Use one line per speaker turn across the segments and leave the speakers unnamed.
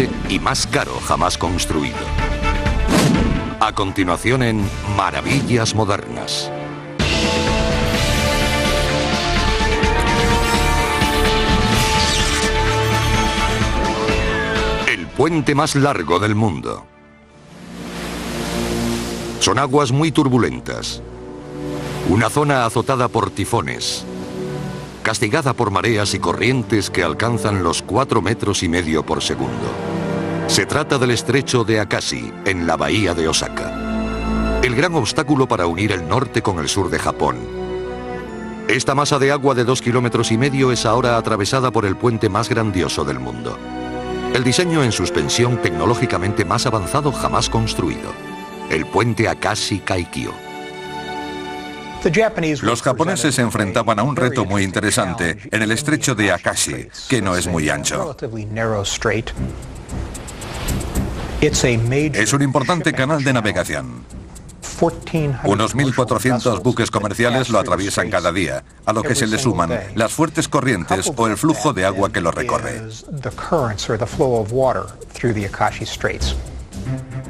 grande y más caro jamás construido. A continuación en Maravillas Modernas. El puente más largo del mundo. Son aguas muy turbulentas. Una zona azotada por tifones, castigada por mareas y corrientes que alcanzan los 4,5 metros por segundo. Se trata del estrecho de Akashi, en la bahía de Osaka. El gran obstáculo para unir el norte con el sur de Japón. Esta masa de agua de 2,5 kilómetros es ahora atravesada por el puente más grandioso del mundo. El diseño en suspensión tecnológicamente más avanzado jamás construido. El puente Akashi Kaikyo.
Los japoneses se enfrentaban a un reto muy interesante en el estrecho de Akashi, que no es muy ancho. Es un importante canal de navegación. Unos 1.400 buques comerciales lo atraviesan cada día, a lo que se le suman las fuertes corrientes o el flujo de agua que lo recorre.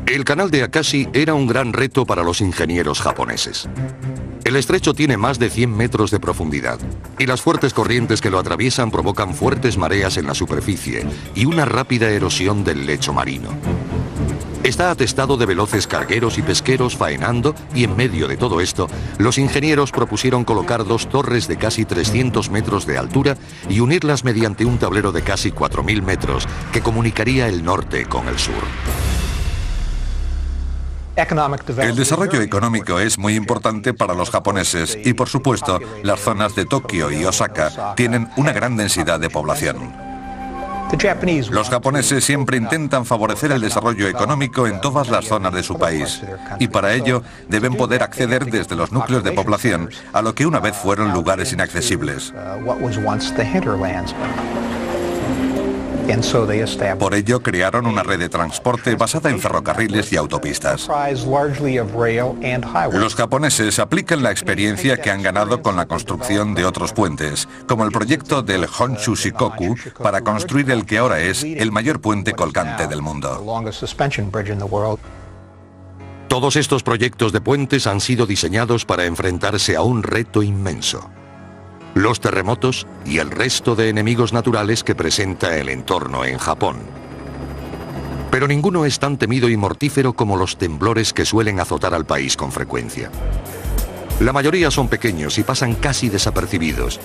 El canal de Akashi era un gran reto para los ingenieros japoneses. El estrecho tiene más de 100 metros de profundidad y las fuertes corrientes que lo atraviesan provocan fuertes mareas en la superficie y una rápida erosión del lecho marino. Está atestado de veloces cargueros y pesqueros faenando y en medio de todo esto, los ingenieros propusieron colocar 2 torres de casi 300 metros de altura y unirlas mediante un tablero de casi 4.000 metros que comunicaría el norte con el sur.
El desarrollo económico es muy importante para los japoneses y, por supuesto, las zonas de Tokio y Osaka tienen una gran densidad de población. Los japoneses siempre intentan favorecer el desarrollo económico en todas las zonas de su país y para ello deben poder acceder desde los núcleos de población a lo que una vez fueron lugares inaccesibles. Por ello crearon una red de transporte basada en ferrocarriles y autopistas. Los japoneses aplican la experiencia que han ganado con la construcción de otros puentes, como el proyecto del Honshu Shikoku para construir el que ahora es el mayor puente colgante del mundo.
Todos estos proyectos de puentes han sido diseñados para enfrentarse a un reto inmenso: los terremotos y el resto de enemigos naturales que presenta el entorno en Japón. Pero ninguno es tan temido y mortífero como los temblores que suelen azotar al país con frecuencia. La mayoría son pequeños y pasan casi desapercibidos.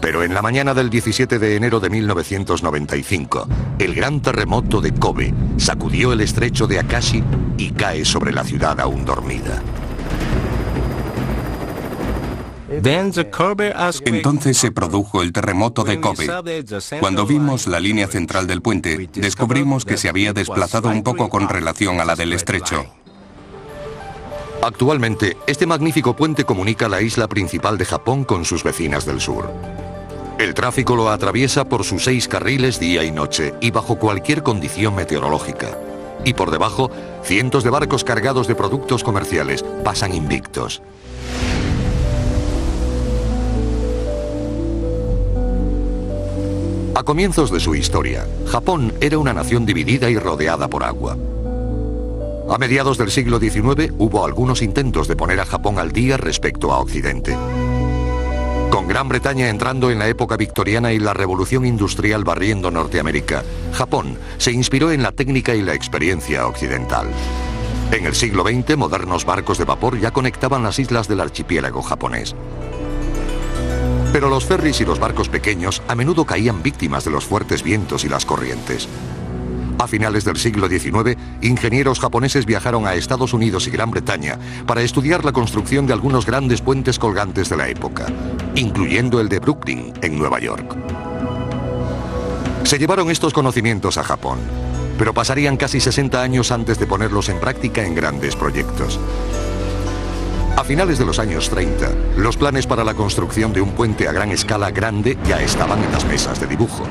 Pero en la mañana del 17 de enero de 1995, el gran terremoto de Kobe sacudió el estrecho de Akashi y cae sobre la ciudad aún dormida.
Entonces se produjo el terremoto de Kobe. Cuando vimos la línea central del puente, descubrimos que se había desplazado un poco con relación a la del estrecho.
Actualmente, este magnífico puente comunica la isla principal de Japón con sus vecinas del sur. El tráfico lo atraviesa por sus 6 carriles día y noche y bajo cualquier condición meteorológica. Y por debajo, cientos de barcos cargados de productos comerciales pasan invictos. A comienzos de su historia, Japón era una nación dividida y rodeada por agua. A mediados del siglo XIX hubo algunos intentos de poner a Japón al día respecto a Occidente. Con Gran Bretaña entrando en la época victoriana y la revolución industrial barriendo Norteamérica, Japón se inspiró en la técnica y la experiencia occidental. En el siglo XX, modernos barcos de vapor ya conectaban las islas del archipiélago japonés. Pero los ferries y los barcos pequeños a menudo caían víctimas de los fuertes vientos y las corrientes. A finales del siglo XIX, ingenieros japoneses viajaron a Estados Unidos y Gran Bretaña para estudiar la construcción de algunos grandes puentes colgantes de la época, incluyendo el de Brooklyn, en Nueva York. Se llevaron estos conocimientos a Japón, pero pasarían casi 60 años antes de ponerlos en práctica en grandes proyectos. A finales de los años 30, los planes para la construcción de un puente a gran escala grande ya estaban en las mesas de dibujo.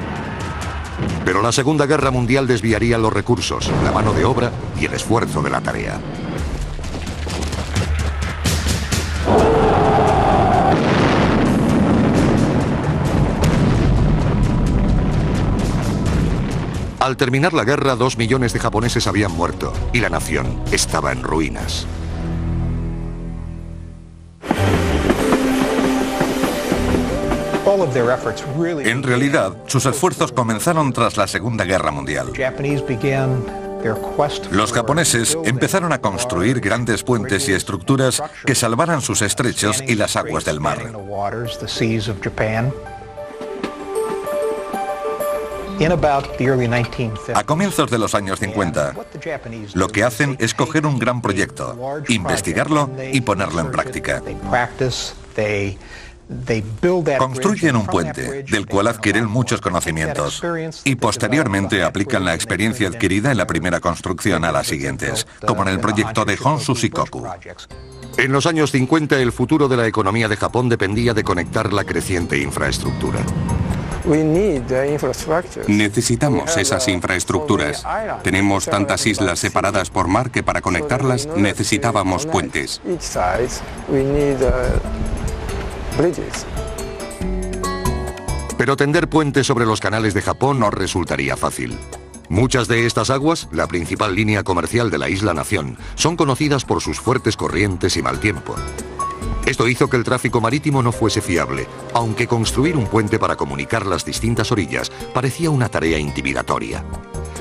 Pero la Segunda Guerra Mundial desviaría los recursos, la mano de obra y el esfuerzo de la tarea. Al terminar la guerra, 2 millones de japoneses habían muerto y la nación estaba en ruinas.
En realidad, sus esfuerzos comenzaron tras la Segunda Guerra Mundial. Los japoneses empezaron a construir grandes puentes y estructuras que salvaran sus estrechos y las aguas del mar. A comienzos de los años 50, lo que hacen es coger un gran proyecto, investigarlo y ponerlo en práctica. Construyen un puente, del cual adquieren muchos conocimientos, y posteriormente aplican la experiencia adquirida en la primera construcción a las siguientes, como en el proyecto de Honshu Shikoku.
En los años 50, el futuro de la economía de Japón dependía de conectar la creciente infraestructura.
Necesitamos esas infraestructuras. Tenemos tantas islas separadas por mar que para conectarlas necesitábamos puentes.
Pero tender puentes sobre los canales de Japón no resultaría fácil. Muchas de estas aguas, la principal línea comercial de la isla-nación, son conocidas por sus fuertes corrientes y mal tiempo. Esto hizo que el tráfico marítimo no fuese fiable, aunque construir un puente para comunicar las distintas orillas parecía una tarea intimidatoria.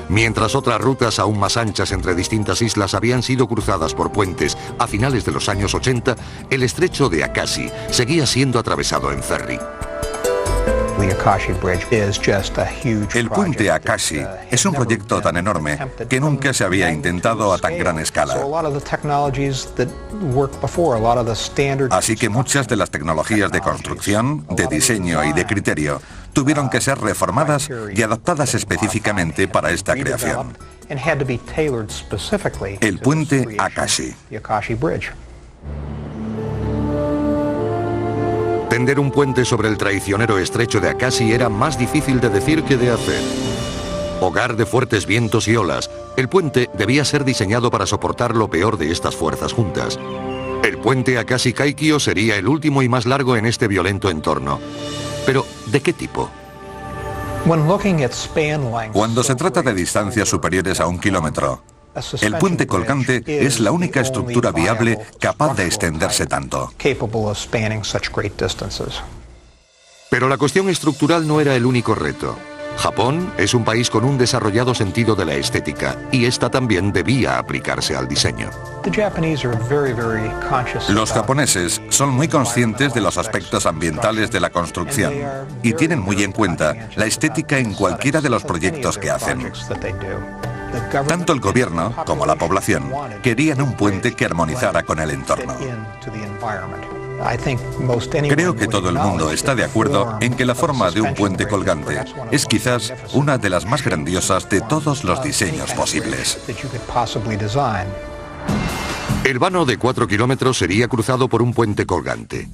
Mientras otras rutas aún más anchas entre distintas islas habían sido cruzadas por puentes a finales de los años 80, el estrecho de Akashi seguía siendo atravesado en ferry.
El puente Akashi es un proyecto tan enorme que nunca se había intentado a tan gran escala. Así que muchas de las tecnologías de construcción, de diseño y de criterio tuvieron que ser reformadas y adaptadas específicamente para esta creación. El puente Akashi.
Tender un puente sobre el traicionero estrecho de Akashi era más difícil de decir que de hacer. Hogar de fuertes vientos y olas, el puente debía ser diseñado para soportar lo peor de estas fuerzas juntas. El puente Akashi Kaikyo sería el último y más largo en este violento entorno. Pero, ¿de qué tipo?
Cuando se trata de distancias superiores a 1 kilómetro, el puente colgante es la única estructura viable capaz de extenderse tanto.
Pero la cuestión estructural no era el único reto. Japón es un país con un desarrollado sentido de la estética, y esta también debía aplicarse al diseño.
Los japoneses son muy conscientes de los aspectos ambientales de la construcción y tienen muy en cuenta la estética en cualquiera de los proyectos que hacen. Tanto el gobierno como la población querían un puente que armonizara con el entorno. Creo que todo el mundo está de acuerdo en que la forma de un puente colgante es quizás una de las más grandiosas de todos los diseños posibles.
El vano de 4 kilómetros sería cruzado por un puente colgante.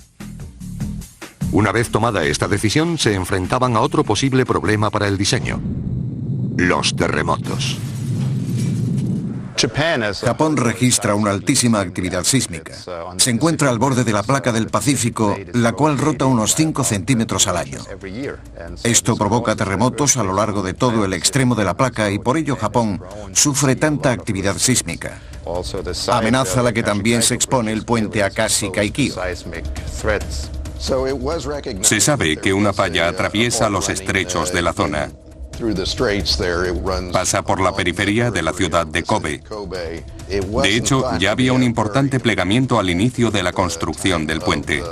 Una vez tomada esta decisión, se enfrentaban a otro posible problema para el diseño: los terremotos.
Japón registra una altísima actividad sísmica. Se encuentra al borde de la placa del Pacífico, la cual rota unos 5 centímetros al año. Esto provoca terremotos a lo largo de todo el extremo de la placa y por ello Japón sufre tanta actividad sísmica. Amenaza a la que también se expone el puente Akashi Kaikyo.
Se sabe que una falla atraviesa los estrechos de la zona. Pasa por la periferia de la ciudad de Kobe. De hecho, ya había un importante plegamiento al inicio de la construcción del puente.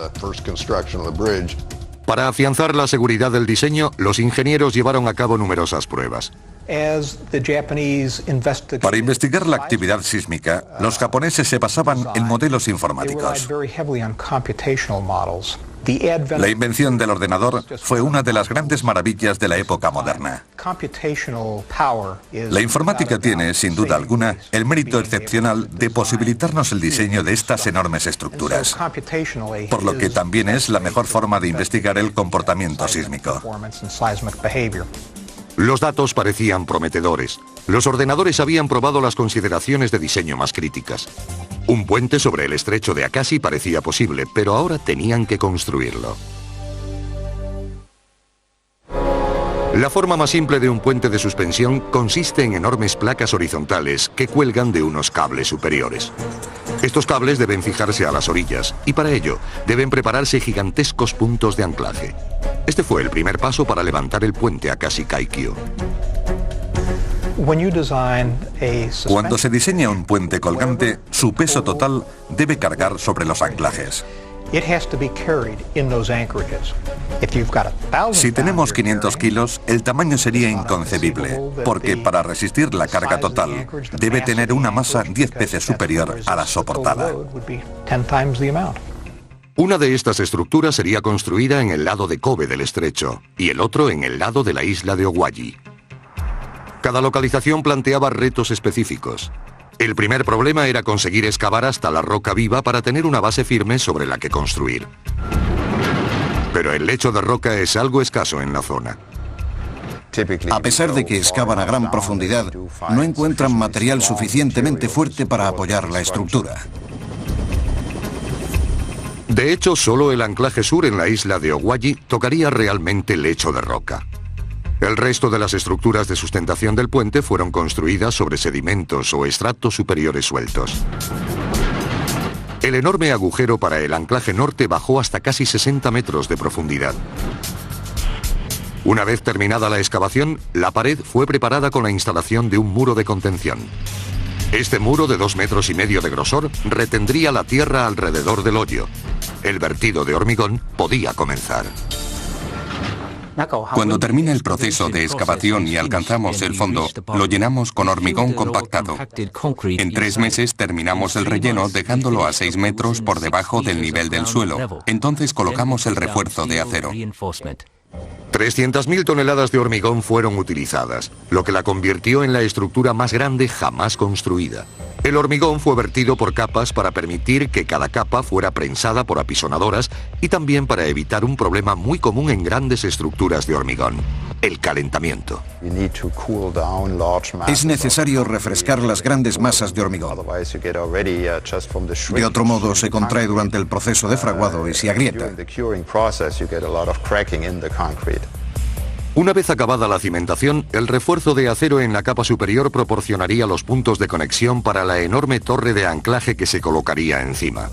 Para afianzar la seguridad del diseño, los ingenieros llevaron a cabo numerosas pruebas.
Para investigar la actividad sísmica, los japoneses se basaban en modelos informáticos. La invención del ordenador fue una de las grandes maravillas de la época moderna. La informática tiene, sin duda alguna, el mérito excepcional de posibilitarnos el diseño de estas enormes estructuras, por lo que también es la mejor forma de investigar el comportamiento sísmico.
Los datos parecían prometedores. Los ordenadores habían probado las consideraciones de diseño más críticas. Un puente sobre el estrecho de Akashi parecía posible, pero ahora tenían que construirlo. La forma más simple de un puente de suspensión consiste en enormes placas horizontales que cuelgan de unos cables superiores. Estos cables deben fijarse a las orillas y para ello deben prepararse gigantescos puntos de anclaje. Este fue el primer paso para levantar el puente Akashi Kaikyo.
Cuando se diseña un puente colgante, su peso total debe cargar sobre los anclajes. Si tenemos 500 kilos, el tamaño sería inconcebible, porque para resistir la carga total, debe tener una masa 10 veces superior a la soportada.
Una de estas estructuras sería construida en el lado de Kobe del estrecho y el otro en el lado de la isla de Owagi. Cada localización planteaba retos específicos. El primer problema era conseguir excavar hasta la roca viva para tener una base firme sobre la que construir. Pero el lecho de roca es algo escaso en la zona.
A pesar de que excavan a gran profundidad, no encuentran material suficientemente fuerte para apoyar la estructura.
De hecho, solo el anclaje sur en la isla de Owagi tocaría realmente lecho de roca. El resto de las estructuras de sustentación del puente fueron construidas sobre sedimentos o estratos superiores sueltos. El enorme agujero para el anclaje norte bajó hasta casi 60 metros de profundidad. Una vez terminada la excavación, la pared fue preparada con la instalación de un muro de contención. Este muro de 2,5 metros de grosor retendría la tierra alrededor del hoyo. El vertido de hormigón podía comenzar.
Cuando termina el proceso de excavación y alcanzamos el fondo, lo llenamos con hormigón compactado. En 3 meses terminamos el relleno dejándolo a 6 metros por debajo del nivel del suelo. Entonces colocamos el refuerzo de acero.
300.000 toneladas de hormigón fueron utilizadas, lo que la convirtió en la estructura más grande jamás construida. El hormigón fue vertido por capas para permitir que cada capa fuera prensada por apisonadoras y también para evitar un problema muy común en grandes estructuras de hormigón: el calentamiento.
Es necesario refrescar las grandes masas de hormigón. De otro modo, se contrae durante el proceso de fraguado y se agrieta.
Una vez acabada la cimentación, el refuerzo de acero en la capa superior proporcionaría los puntos de conexión para la enorme torre de anclaje que se colocaría encima.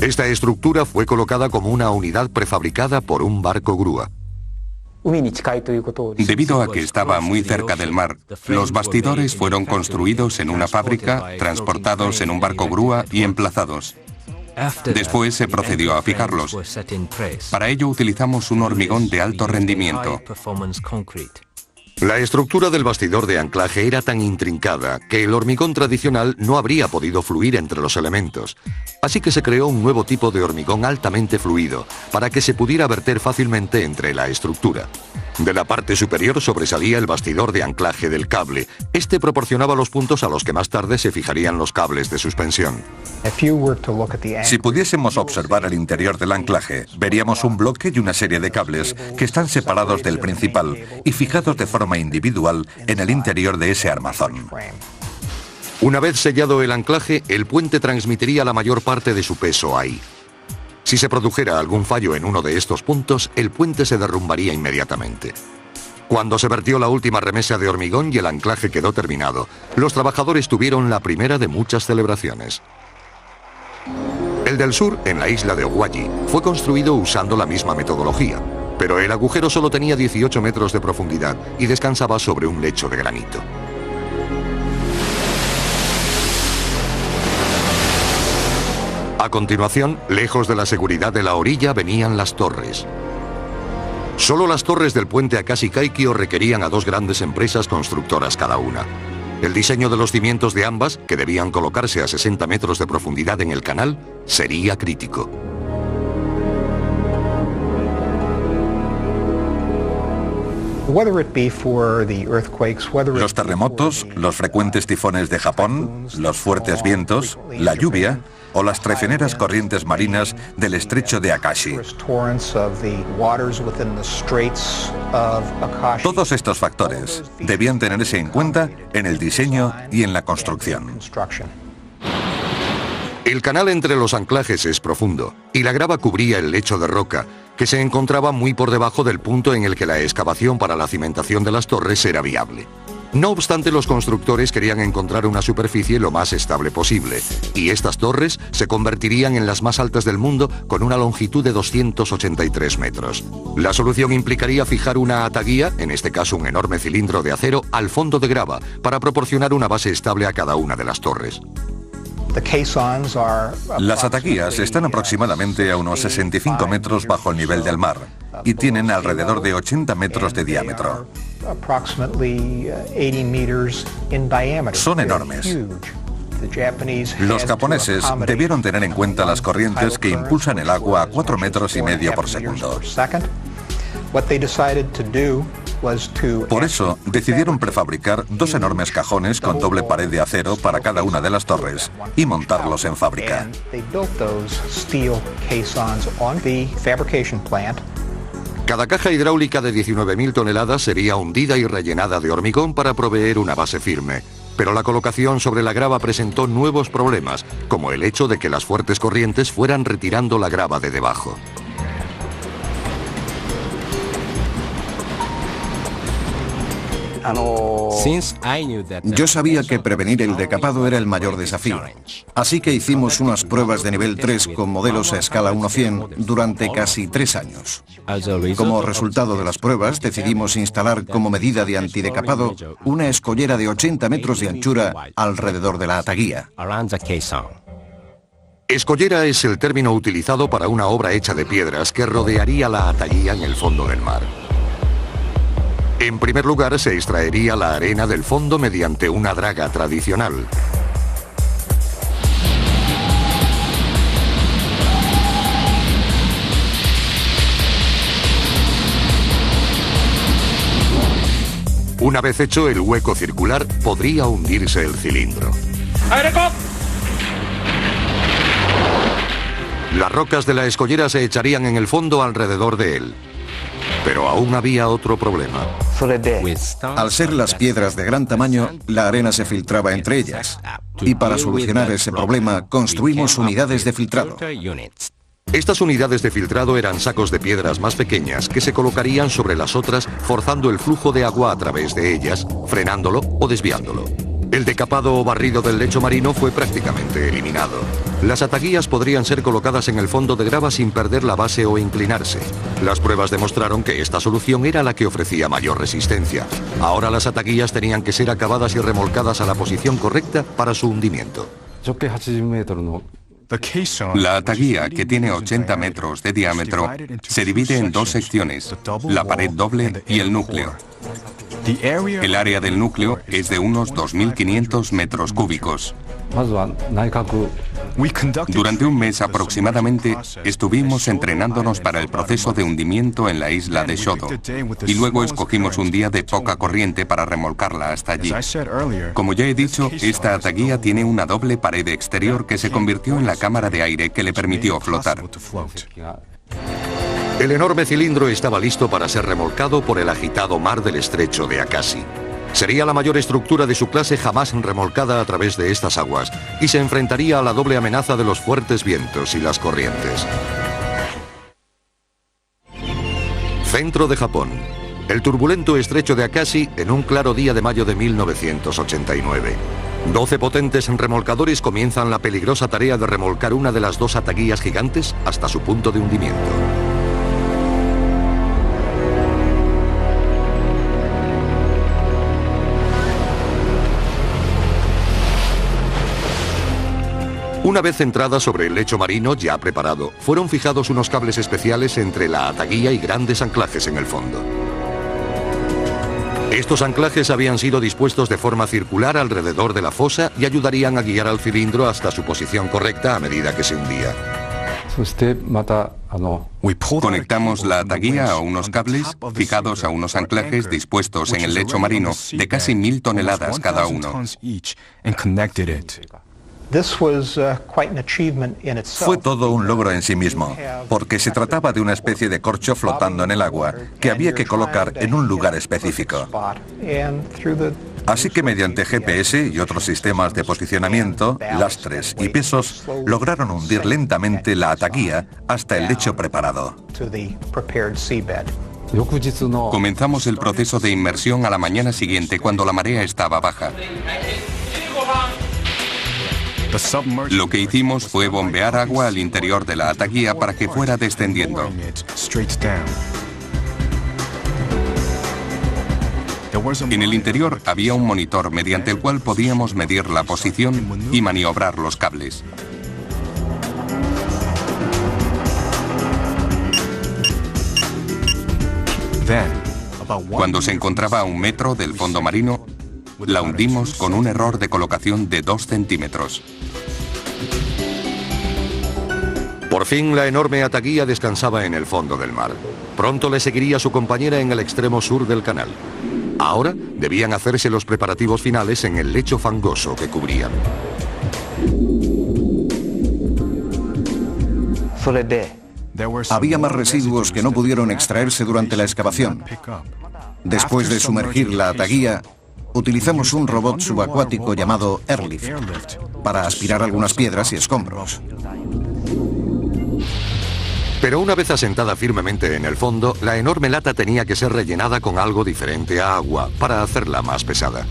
Esta estructura fue colocada como una unidad prefabricada por un barco grúa.
Debido a que estaba muy cerca del mar, los bastidores fueron construidos en una fábrica, transportados en un barco grúa y emplazados. Después se procedió a fijarlos. Para ello utilizamos un hormigón de alto rendimiento.
La estructura del bastidor de anclaje era tan intrincada que el hormigón tradicional no habría podido fluir entre los elementos. Así que se creó un nuevo tipo de hormigón altamente fluido para que se pudiera verter fácilmente entre la estructura. De la parte superior sobresalía el bastidor de anclaje del cable. Este proporcionaba los puntos a los que más tarde se fijarían los cables de suspensión.
Si pudiésemos observar el interior del anclaje, veríamos un bloque y una serie de cables que están separados del principal y fijados de forma individual en el interior de ese armazón.
Una vez sellado el anclaje, el puente transmitiría la mayor parte de su peso ahí. Si se produjera algún fallo en uno de estos puntos, el puente se derrumbaría inmediatamente. Cuando se vertió la última remesa de hormigón y el anclaje quedó terminado, los trabajadores tuvieron la primera de muchas celebraciones. El del sur, en la isla de Owagi, fue construido usando la misma metodología, pero el agujero solo tenía 18 metros de profundidad y descansaba sobre un lecho de granito. A continuación, lejos de la seguridad de la orilla, venían las torres. Solo las torres del puente Akashi Kaikyo requerían a 2 grandes empresas constructoras cada una. El diseño de los cimientos de ambas, que debían colocarse a 60 metros de profundidad en el canal, sería crítico.
Los terremotos, los frecuentes tifones de Japón, los fuertes vientos, la lluvia o las traicioneras corrientes marinas del estrecho de Akashi. Todos estos factores debían tenerse en cuenta en el diseño y en la construcción.
El canal entre los anclajes es profundo y la grava cubría el lecho de roca, que se encontraba muy por debajo del punto en el que la excavación para la cimentación de las torres era viable. No obstante, los constructores querían encontrar una superficie lo más estable posible, y estas torres se convertirían en las más altas del mundo con una longitud de 283 metros. La solución implicaría fijar una ataguía, en este caso un enorme cilindro de acero, al fondo de grava, para proporcionar una base estable a cada una de las torres.
Las ataguías están aproximadamente a unos 65 metros bajo el nivel del mar y tienen alrededor de 80 metros de diámetro. Son enormes. Los japoneses debieron tener en cuenta las corrientes que impulsan el agua a 4,5 metros por segundo. Por eso, decidieron prefabricar 2 enormes cajones con doble pared de acero para cada una de las torres y montarlos en fábrica.
Cada caja hidráulica de 19.000 toneladas sería hundida y rellenada de hormigón para proveer una base firme. Pero la colocación sobre la grava presentó nuevos problemas, como el hecho de que las fuertes corrientes fueran retirando la grava de debajo.
Yo sabía que prevenir el decapado era el mayor desafío, así que hicimos unas pruebas de nivel 3 con modelos a escala 1:100 durante casi 3 años. Como resultado de las pruebas, decidimos instalar como medida de antidecapado una escollera de 80 metros de anchura alrededor de la ataguía.
Escollera es el término utilizado para una obra hecha de piedras que rodearía la ataguía en el fondo del mar. En primer lugar, se extraería la arena del fondo mediante una draga tradicional. Una vez hecho el hueco circular, podría hundirse el cilindro. Las rocas de la escollera se echarían en el fondo alrededor de él. Pero aún había otro problema.
Al ser las piedras de gran tamaño, la arena se filtraba entre ellas. Y para solucionar ese problema, construimos unidades de filtrado.
Estas unidades de filtrado eran sacos de piedras más pequeñas que se colocarían sobre las otras, forzando el flujo de agua a través de ellas, frenándolo o desviándolo. El decapado o barrido del lecho marino fue prácticamente eliminado. Las ataguías podrían ser colocadas en el fondo de grava sin perder la base o inclinarse. Las pruebas demostraron que esta solución era la que ofrecía mayor resistencia. Ahora las ataguías tenían que ser acabadas y remolcadas a la posición correcta para su hundimiento.
La ataguía, que tiene 80 metros de diámetro, se divide en 2 secciones, la pared doble y el núcleo. El área del núcleo es de unos 2.500 metros cúbicos. Durante un mes aproximadamente estuvimos entrenándonos para el proceso de hundimiento en la isla de Shodo y luego escogimos un día de poca corriente para remolcarla hasta allí. Como ya he dicho, esta ataguía tiene una doble pared exterior que se convirtió en la cámara de aire que le permitió flotar.
El enorme cilindro estaba listo para ser remolcado por el agitado mar del estrecho de Akashi. Sería la mayor estructura de su clase jamás remolcada a través de estas aguas y se enfrentaría a la doble amenaza de los fuertes vientos y las corrientes. Centro de Japón. El turbulento estrecho de Akashi en un claro día de mayo de 1989. 12 potentes remolcadores comienzan la peligrosa tarea de remolcar una de las 2 ataguías gigantes hasta su punto de hundimiento. Una vez centrada sobre el lecho marino ya preparado, fueron fijados unos cables especiales entre la ataguía y grandes anclajes en el fondo. Estos anclajes habían sido dispuestos de forma circular alrededor de la fosa y ayudarían a guiar al cilindro hasta su posición correcta a medida que se hundía.
Conectamos la ataguía a unos cables fijados a unos anclajes dispuestos en el lecho marino de casi 1.000 toneladas cada uno.
Fue todo un logro en sí mismo, porque se trataba de una especie de corcho flotando en el agua que había que colocar en un lugar específico. Así que mediante GPS y otros sistemas de posicionamiento, lastres y pesos, lograron hundir lentamente la ataguía hasta el lecho preparado.
Comenzamos el proceso de inmersión a la mañana siguiente cuando la marea estaba baja. Lo que hicimos fue bombear agua al interior de la ataguía para que fuera descendiendo. En el interior había un monitor mediante el cual podíamos medir la posición y maniobrar los cables. Cuando se encontraba a 1 metro del fondo marino, la hundimos con un error de colocación de 2 centímetros.
Por fin la enorme ataguía descansaba en el fondo del mar. Pronto le seguiría su compañera en el extremo sur del canal. Ahora debían hacerse los preparativos finales en el lecho fangoso que cubrían.
Había más residuos que no pudieron extraerse durante la excavación. Después de sumergir la ataguía, utilizamos un robot subacuático llamado Airlift para aspirar algunas piedras y escombros.
Pero una vez asentada firmemente en el fondo, la enorme lata tenía que ser rellenada con algo diferente a agua para hacerla más pesada.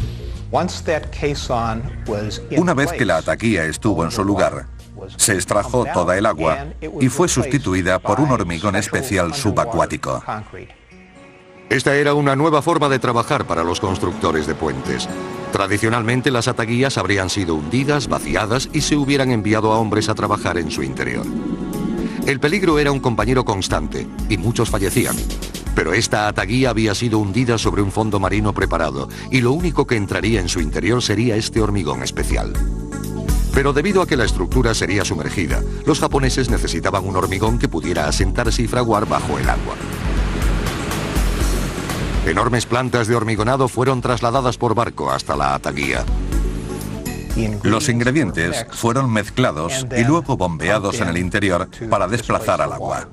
Una vez que la ataguía estuvo en su lugar, se extrajo toda el agua y fue sustituida por un hormigón especial subacuático.
Esta era una nueva forma de trabajar para los constructores de puentes. Tradicionalmente las ataguías habrían sido hundidas, vaciadas y se hubieran enviado a hombres a trabajar en su interior. El peligro era un compañero constante y muchos fallecían. Pero esta ataguía había sido hundida sobre un fondo marino preparado y lo único que entraría en su interior sería este hormigón especial. Pero debido a que la estructura sería sumergida, los japoneses necesitaban un hormigón que pudiera asentarse y fraguar bajo el agua. Enormes plantas de hormigonado fueron trasladadas por barco hasta la ataguía.
Los ingredientes fueron mezclados y luego bombeados en el interior para desplazar al agua.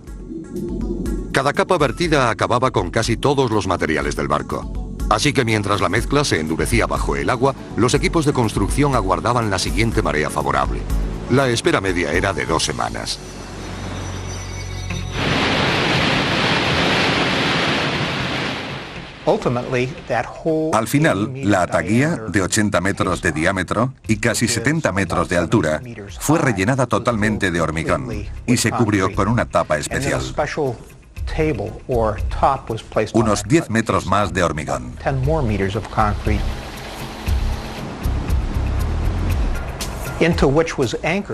Cada capa vertida acababa con casi todos los materiales del barco. Así que mientras la mezcla se endurecía bajo el agua, los equipos de construcción aguardaban la siguiente marea favorable. La espera media era de 2 semanas.
Al final, la ataguía, de 80 metros de diámetro y casi 70 metros de altura, fue rellenada totalmente de hormigón y se cubrió con una tapa especial. Unos 10 metros más de hormigón.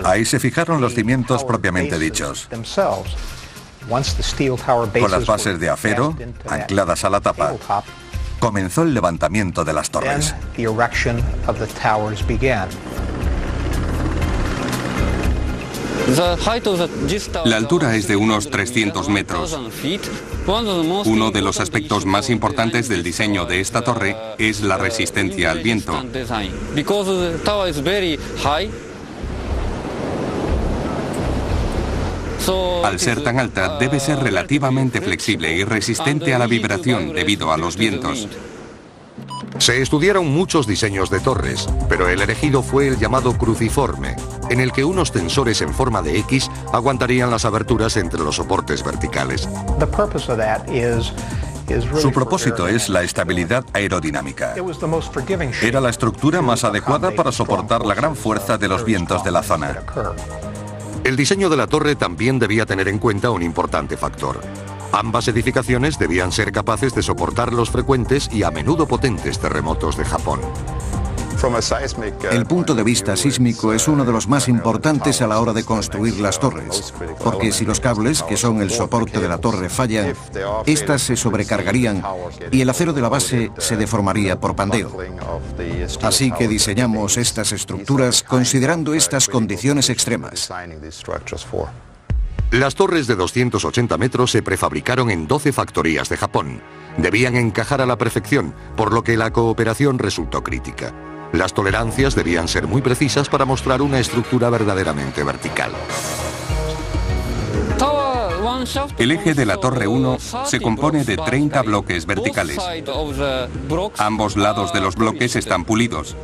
Ahí se fijaron los cimientos propiamente dichos. Con las bases de acero ancladas a la tapa, comenzó el levantamiento de las torres.
La altura es de unos 300 metros. Uno de los aspectos más importantes del diseño de esta torre es la resistencia al viento. Al ser tan alta, debe ser relativamente flexible y resistente a la vibración debido a los vientos.
Se estudiaron muchos diseños de torres, pero el elegido fue el llamado cruciforme, en el que unos tensores en forma de X aguantarían las aberturas entre los soportes verticales.
Su propósito es la estabilidad aerodinámica. Era la estructura más adecuada para soportar la gran fuerza de los vientos de la zona.
El diseño de la torre también debía tener en cuenta un importante factor. Ambas edificaciones debían ser capaces de soportar los frecuentes y a menudo potentes terremotos de Japón.
El punto de vista sísmico es uno de los más importantes a la hora de construir las torres, porque si los cables, que son el soporte de la torre, fallan, éstas se sobrecargarían y el acero de la base se deformaría por pandeo. Así que diseñamos estas estructuras considerando estas condiciones extremas.
Las torres de 280 metros se prefabricaron en 12 factorías de Japón. Debían encajar a la perfección, por lo que la cooperación resultó crítica. Las tolerancias debían ser muy precisas para mostrar una estructura verdaderamente vertical.
El eje de la Torre 1 se compone de 30 bloques verticales. Ambos lados de los bloques están pulidos.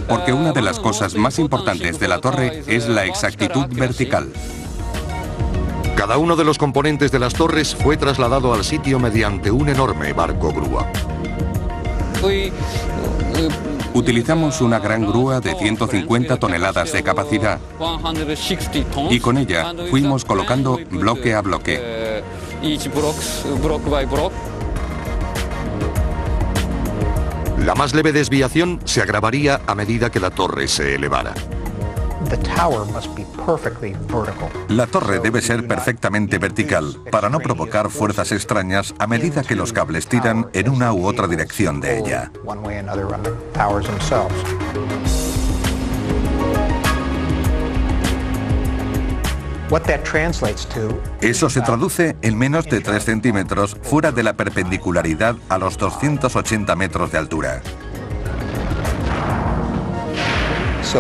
Porque una de las cosas más importantes de la torre es la exactitud vertical.
Cada uno de los componentes de las torres fue trasladado al sitio mediante un enorme barco grúa.
Utilizamos una gran grúa de 150 toneladas de capacidad y con ella fuimos colocando bloque a bloque.
La más leve desviación se agravaría a medida que la torre se elevara.
La torre debe ser perfectamente vertical para no provocar fuerzas extrañas a medida que los cables tiran en una u otra dirección de ella. Eso se traduce en menos de 3 centímetros fuera de la perpendicularidad a los 280 metros de altura.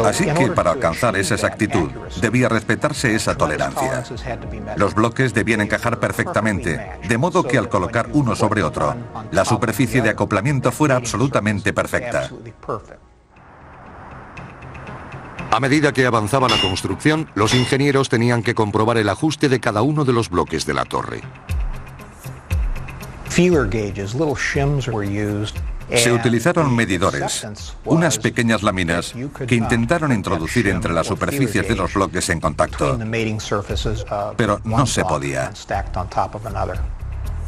Así que para alcanzar esa exactitud debía respetarse esa tolerancia. Los bloques debían encajar perfectamente, de modo que al colocar uno sobre otro, la superficie de acoplamiento fuera absolutamente perfecta.
A medida que avanzaba la construcción, los ingenieros tenían que comprobar el ajuste de cada uno de los bloques de la torre.
Se utilizaron medidores, unas pequeñas láminas que intentaron introducir entre las superficies de los bloques en contacto, pero no se podía.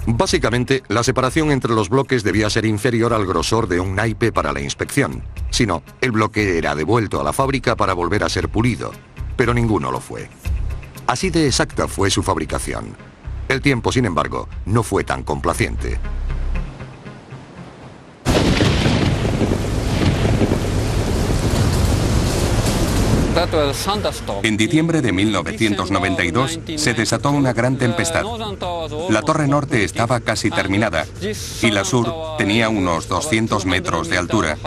Básicamente, la separación entre los bloques debía ser inferior al grosor de un naipe para la inspección. Si no, el bloque era devuelto a la fábrica para volver a ser pulido, pero ninguno lo fue. Así de exacta fue su fabricación. El tiempo, sin embargo, no fue tan complaciente.
En diciembre de 1992 se desató una gran tempestad. La torre norte estaba casi terminada y la sur tenía unos 200 metros de altura.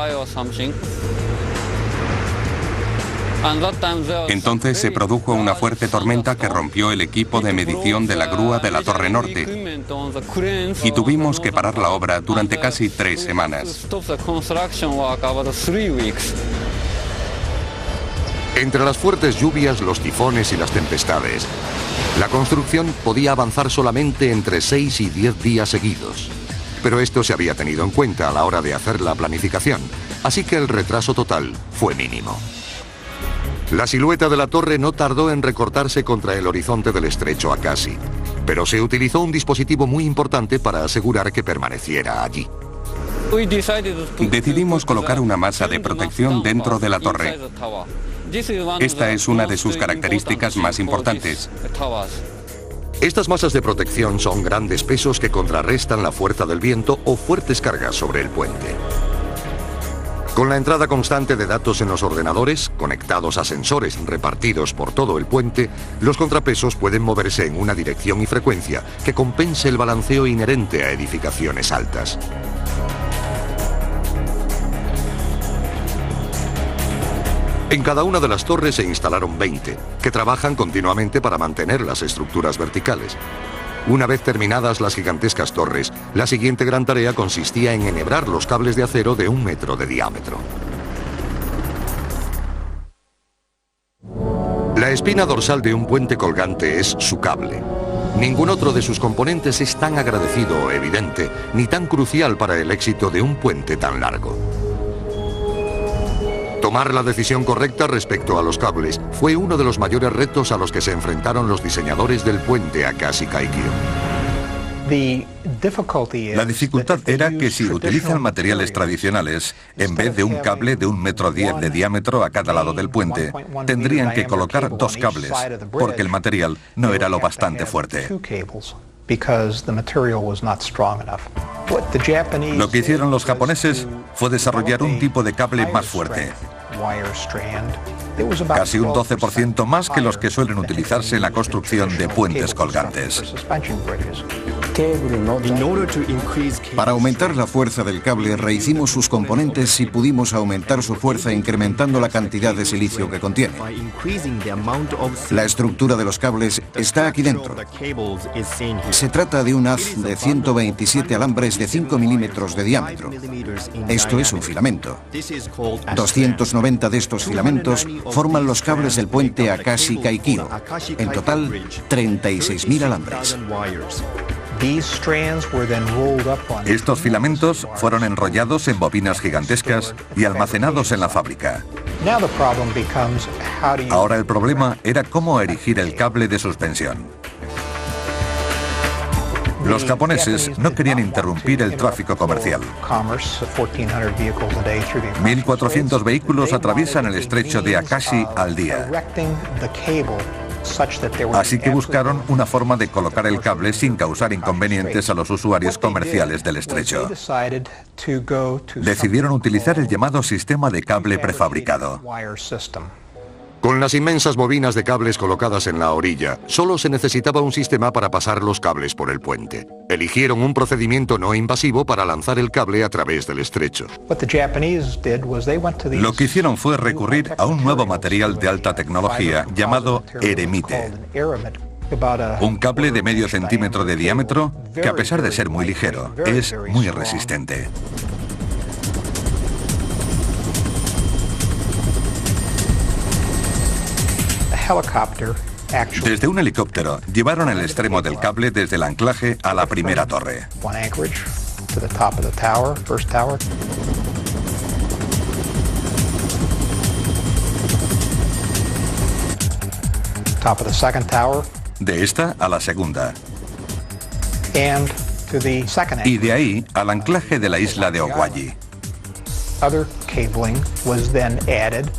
Entonces se produjo una fuerte tormenta que rompió el equipo de medición de la grúa de la torre norte y tuvimos que parar la obra durante casi 3 semanas.
Entre las fuertes lluvias, los tifones y las tempestades, la construcción podía avanzar solamente entre 6 y 10 días seguidos. Pero esto se había tenido en cuenta a la hora de hacer la planificación, así que el retraso total fue mínimo. La silueta de la torre no tardó en recortarse contra el horizonte del estrecho Acasi, pero se utilizó un dispositivo muy importante para asegurar que permaneciera allí.
Decidimos colocar una masa de protección dentro de la torre. Esta es una de sus características más importantes.
Estas masas de protección son grandes pesos que contrarrestan la fuerza del viento o fuertes cargas sobre el puente. Con la entrada constante de datos en los ordenadores, conectados a sensores repartidos por todo el puente, los contrapesos pueden moverse en una dirección y frecuencia que compense el balanceo inherente a edificaciones altas. En cada una de las torres se instalaron 20, que trabajan continuamente para mantener las estructuras verticales. Una vez terminadas las gigantescas torres, la siguiente gran tarea consistía en enhebrar los cables de acero de 1 metro de diámetro. La espina dorsal de un puente colgante es su cable. Ningún otro de sus componentes es tan agradecido o evidente, ni tan crucial para el éxito de un puente tan largo. Tomar la decisión correcta respecto a los cables fue uno de los mayores retos a los que se enfrentaron los diseñadores del puente Acasi Kaikyo.
La dificultad era que si utilizan materiales tradicionales, en vez de un cable de 1,10 metros de diámetro a cada lado del puente, tendrían que colocar 2 cables, porque el material no era lo bastante fuerte. Lo que hicieron los japoneses fue desarrollar un tipo de cable más fuerte. casi un 12% más que los que suelen utilizarse en la construcción de puentes colgantes.
Para aumentar la fuerza del cable, rehicimos sus componentes y pudimos aumentar su fuerza incrementando la cantidad de silicio que contiene. La estructura de los cables está aquí dentro. Se trata de un haz de 127 alambres de 5 milímetros de diámetro. Esto es un filamento. 290 de estos filamentos forman los cables del puente Akashi Kaikyo. En total, 36.000 alambres.
Estos filamentos fueron enrollados en bobinas gigantescas y almacenados en la fábrica. Ahora el problema era cómo erigir el cable de suspensión. Los japoneses no querían interrumpir el tráfico comercial. 1.400 vehículos atraviesan el estrecho de Akashi al día. Así que buscaron una forma de colocar el cable sin causar inconvenientes a los usuarios comerciales del estrecho. Decidieron utilizar el llamado sistema de cable prefabricado.
Con las inmensas bobinas de cables colocadas en la orilla, solo se necesitaba un sistema para pasar los cables por el puente. Eligieron un procedimiento no invasivo para lanzar el cable a través del estrecho.
Lo que hicieron fue recurrir a un nuevo material de alta tecnología llamado eremite. Un cable de medio centímetro de diámetro que, a pesar de ser muy ligero, es muy resistente. Desde un helicóptero llevaron el extremo del cable desde el anclaje a la primera torre. De esta a la segunda. Y de ahí al anclaje de la isla de Owaji.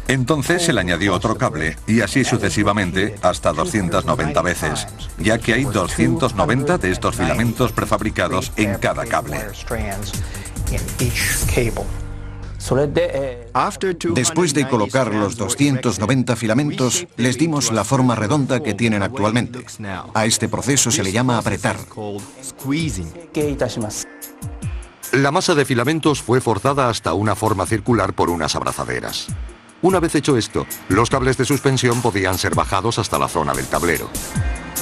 Entonces se le añadió otro cable y así sucesivamente hasta 290 veces, ya que hay 290 de estos filamentos prefabricados en cada cable.
Después de colocar los 290 filamentos, les dimos la forma redonda que tienen actualmente. A este proceso se le llama apretar.
La masa de filamentos fue forzada hasta una forma circular por unas abrazaderas. Una vez hecho esto, los cables de suspensión podían ser bajados hasta la zona del tablero.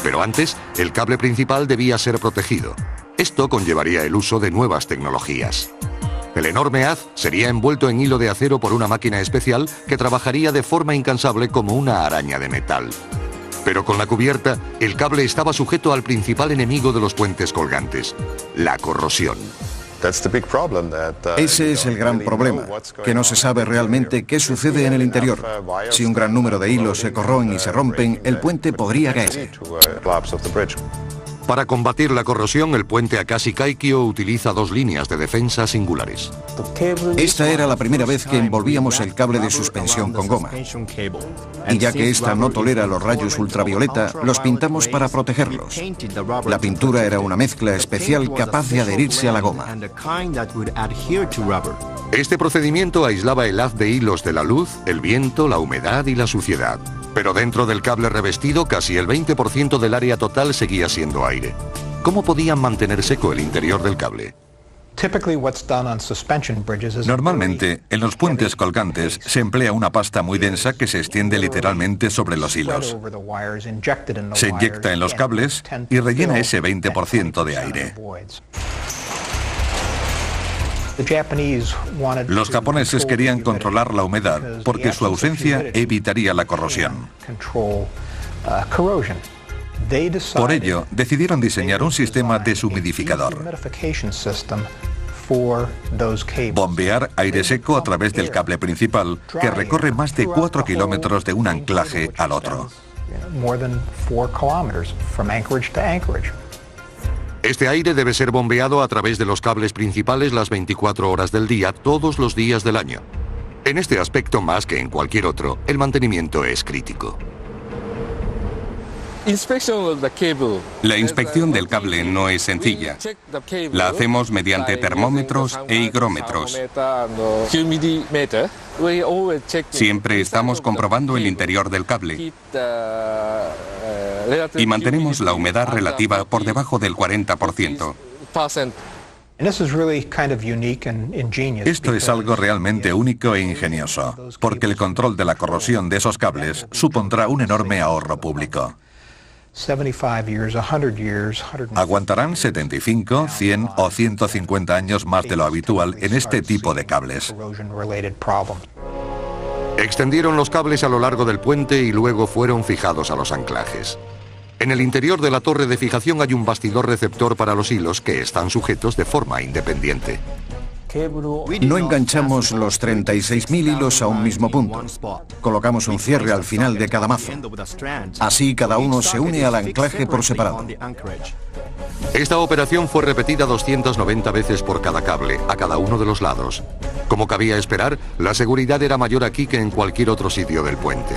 Pero antes, el cable principal debía ser protegido. Esto conllevaría el uso de nuevas tecnologías. El enorme haz sería envuelto en hilo de acero por una máquina especial que trabajaría de forma incansable como una araña de metal. Pero con la cubierta, el cable estaba sujeto al principal enemigo de los puentes colgantes, la corrosión.
Ese es el gran problema, que no se sabe realmente qué sucede en el interior. Si un gran número de hilos se corroen y se rompen, el puente podría caerse.
Para combatir la corrosión, el puente Akashi Kaikyo utiliza dos líneas de defensa singulares.
Esta era la primera vez que envolvíamos el cable de suspensión con goma. Y ya que esta no tolera los rayos ultravioleta, los pintamos para protegerlos. La pintura era una mezcla especial capaz de adherirse a la goma.
Este procedimiento aislaba el haz de hilos de la luz, el viento, la humedad y la suciedad. Pero dentro del cable revestido, casi el 20% del área total seguía siendo aire. ¿Cómo podían mantener seco el interior del cable?
Normalmente, en los puentes colgantes se emplea una pasta muy densa que se extiende literalmente sobre los hilos. Se inyecta en los cables y rellena ese 20% de aire. Los japoneses querían controlar la humedad porque su ausencia evitaría la corrosión. Por ello, decidieron diseñar un sistema deshumidificador. Bombear aire seco a través del cable principal, que recorre más de 4 kilómetros de un anclaje al otro.
Este aire debe ser bombeado a través de los cables principales las 24 horas del día, todos los días del año. En este aspecto, más que en cualquier otro, el mantenimiento es crítico.
La inspección del cable no es sencilla. La hacemos mediante termómetros e higrómetros. Siempre estamos comprobando el interior del cable y mantenemos la humedad relativa por debajo del 40%.
Esto es algo realmente único e ingenioso, porque el control de la corrosión de esos cables supondrá un enorme ahorro público. Aguantarán 75, 100 o 150 años más de lo habitual en este tipo de cables.
Extendieron los cables a lo largo del puente y luego fueron fijados a los anclajes. En el interior de la torre de fijación hay un bastidor receptor para los hilos que están sujetos de forma independiente.
No enganchamos los 36.000 hilos a un mismo punto. Colocamos un cierre al final de cada mazo. Así cada uno se une al anclaje por separado.
Esta operación fue repetida 290 veces por cada cable, a cada uno de los lados. Como cabía esperar, la seguridad era mayor aquí que en cualquier otro sitio del puente.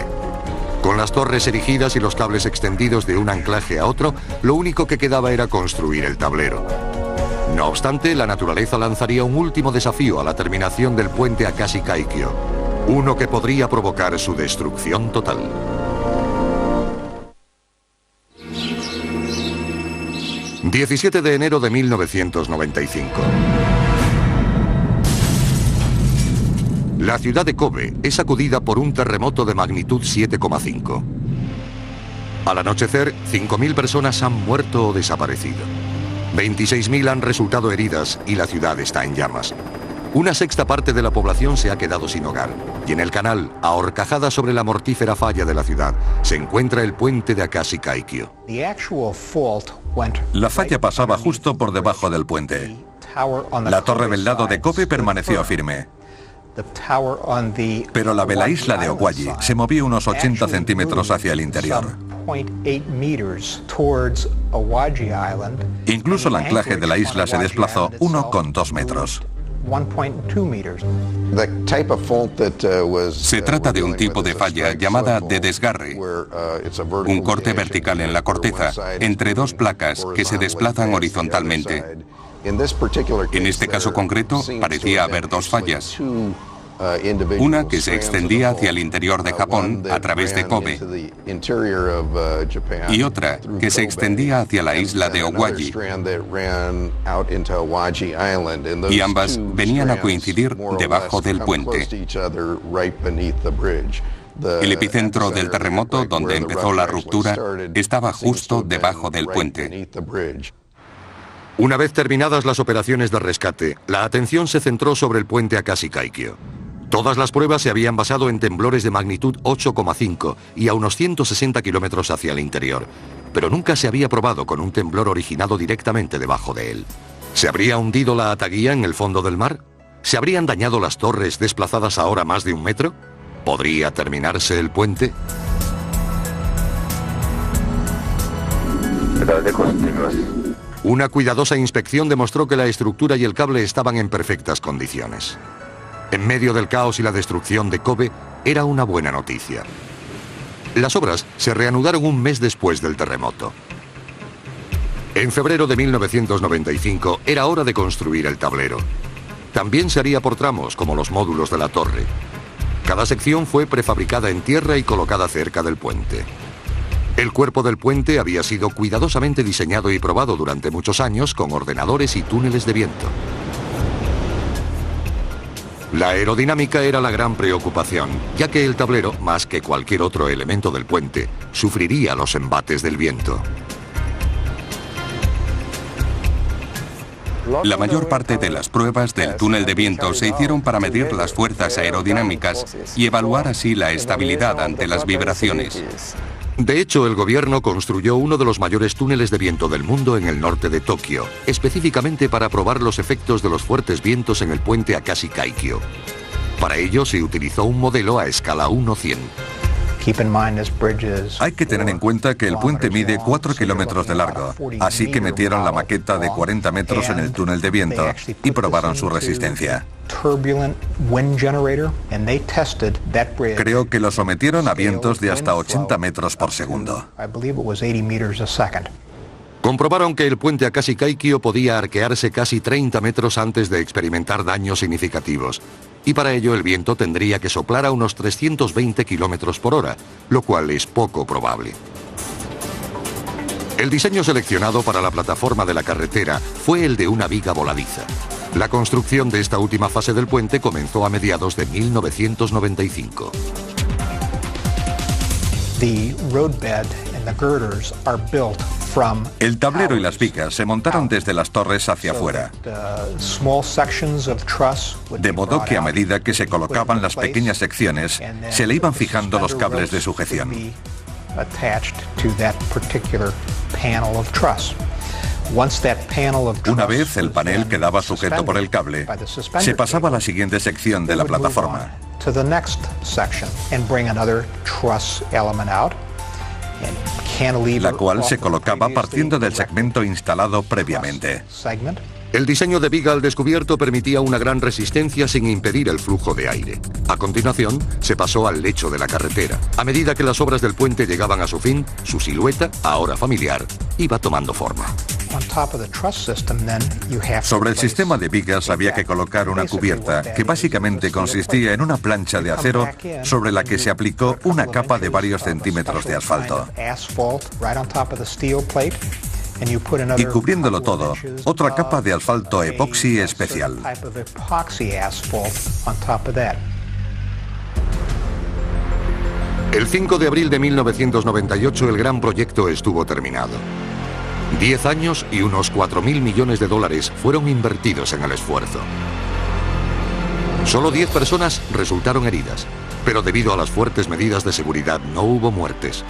Con las torres erigidas y los cables extendidos de un anclaje a otro, lo único que quedaba era construir el tablero. No obstante, la naturaleza lanzaría un último desafío a la terminación del puente Akashi Kaikyo, uno que podría provocar su destrucción total. ...17 de enero de 1995. La ciudad de Kobe es sacudida por un terremoto de magnitud 7,5. Al anochecer, 5.000 personas han muerto o desaparecido. 26.000 han resultado heridas y la ciudad está en llamas. Una sexta parte de la población se ha quedado sin hogar. Y en el canal, a horcajada sobre la mortífera falla de la ciudad, se encuentra el puente de Akashi Kaikyo.
La falla pasaba justo por debajo del puente. La torre del lado de Kobe permaneció firme. Pero la de la isla de Owagi se movió unos 80 centímetros hacia el interior. Incluso el anclaje de la isla se desplazó 1,2 metros.
Se trata de un tipo de falla llamada de desgarre, un corte vertical en la corteza entre dos placas que se desplazan horizontalmente. En este caso concreto, parecía haber dos fallas. Una que se extendía hacia el interior de Japón a través de Kobe y otra que se extendía hacia la isla de Owagi. Y ambas venían a coincidir debajo del puente. El epicentro del terremoto, donde empezó la ruptura, estaba justo debajo del puente.
Una vez terminadas las operaciones de rescate, la atención se centró sobre el puente Akashi Kaikyo. Todas las pruebas se habían basado en temblores de magnitud 8,5 y a unos 160 kilómetros hacia el interior, pero nunca se había probado con un temblor originado directamente debajo de él. ¿Se habría hundido la ataguía en el fondo del mar? ¿Se habrían dañado las torres desplazadas ahora más de 1 metro? ¿Podría terminarse el puente? Una cuidadosa inspección demostró que la estructura y el cable estaban en perfectas condiciones. En medio del caos y la destrucción de Kobe, era una buena noticia. Las obras se reanudaron un mes después del terremoto. En febrero de 1995 era hora de construir el tablero. También se haría por tramos, como los módulos de la torre. Cada sección fue prefabricada en tierra y colocada cerca del puente. El cuerpo del puente había sido cuidadosamente diseñado y probado durante muchos años con ordenadores y túneles de viento. La aerodinámica era la gran preocupación, ya que el tablero, más que cualquier otro elemento del puente, sufriría los embates del viento.
La mayor parte de las pruebas del túnel de viento se hicieron para medir las fuerzas aerodinámicas y evaluar así la estabilidad ante las vibraciones.
De hecho, el gobierno construyó uno de los mayores túneles de viento del mundo en el norte de Tokio, específicamente para probar los efectos de los fuertes vientos en el puente Akashi Kaikyo. Para ello se utilizó un modelo a escala 1:100.
Hay que tener en cuenta que el puente mide 4 kilómetros de largo, así que metieron la maqueta de 40 metros en el túnel de viento y probaron su resistencia. Creo que lo sometieron a vientos de hasta 80 metros por segundo.
Comprobaron que el puente Akashi-Kaikyo podía arquearse casi 30 metros antes de experimentar daños significativos. Y para ello el viento tendría que soplar a unos 320 kilómetros por hora, lo cual es poco probable. El diseño seleccionado para la plataforma de la carretera fue el de una viga voladiza. La construcción de esta última fase del puente comenzó a mediados de 1995.
El tablero y las vigas se montaron desde las torres hacia afuera, de modo que a medida que se colocaban las pequeñas secciones, se le iban fijando los cables de sujeción. Una vez el panel quedaba sujeto por el cable, se pasaba a la siguiente sección de la plataforma. La cual se colocaba partiendo del segmento instalado previamente.
El diseño de viga al descubierto permitía una gran resistencia sin impedir el flujo de aire. A continuación, se pasó al lecho de la carretera. A medida que las obras del puente llegaban a su fin, su silueta, ahora familiar, iba tomando forma.
Sobre el sistema de vigas había que colocar una cubierta que básicamente consistía en una plancha de acero sobre la que se aplicó una capa de varios centímetros de asfalto. Y cubriéndolo todo, otra capa de asfalto epoxi especial.
El 5 de abril de 1998 el gran proyecto estuvo terminado. 10 años y unos 4.000 millones de dólares fueron invertidos en el esfuerzo. Solo 10 personas resultaron heridas, pero debido a las fuertes medidas de seguridad no hubo muertes.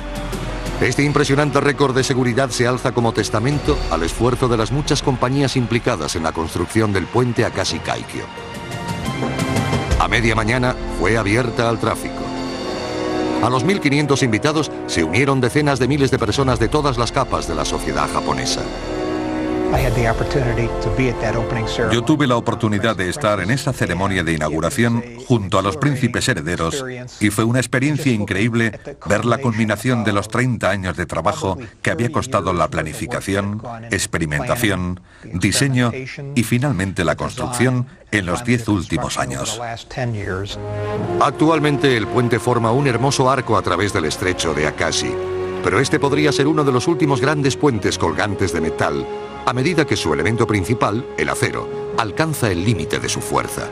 Este impresionante récord de seguridad se alza como testamento al esfuerzo de las muchas compañías implicadas en la construcción del puente Akashi-Kaikyo. A media mañana fue abierta al tráfico. A los 1.500 invitados se unieron decenas de miles de personas de todas las capas de la sociedad japonesa.
Yo tuve la oportunidad de estar en esa ceremonia de inauguración junto a los príncipes herederos y fue una experiencia increíble ver la culminación de los 30 años de trabajo que había costado la planificación, experimentación, diseño y finalmente la construcción en los 10 últimos años.
Actualmente el puente forma un hermoso arco a través del estrecho de Akashi, pero este podría ser uno de los últimos grandes puentes colgantes de metal a medida que su elemento principal, el acero, alcanza el límite de su fuerza.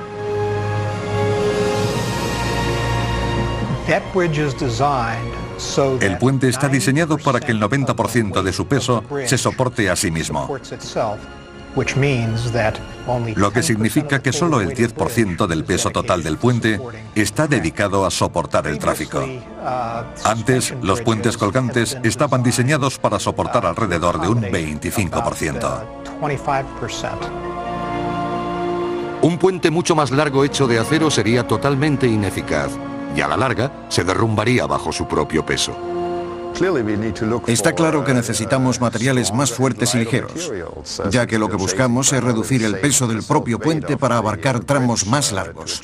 El puente está diseñado para que el 90% de su peso se soporte a sí mismo, lo que significa que solo el 10% del peso total del puente está dedicado a soportar el tráfico. Antes, los puentes colgantes estaban diseñados para soportar alrededor de un 25%.
Un puente mucho más largo hecho de acero sería totalmente ineficaz y a la larga se derrumbaría bajo su propio peso.
Está claro que necesitamos materiales más fuertes y ligeros, ya que lo que buscamos es reducir el peso del propio puente para abarcar tramos más largos.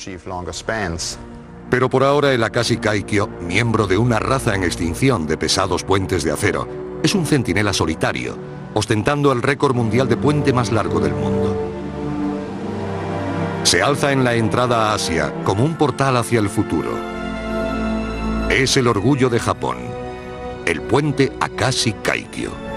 Pero por ahora el Akashi-Kaikyo, miembro de una raza en extinción de pesados puentes de acero, es un centinela solitario, ostentando el récord mundial de puente más largo del mundo. Se alza en la entrada a Asia como un portal hacia el futuro. Es el orgullo de Japón. El puente Akashi-Kaikyo.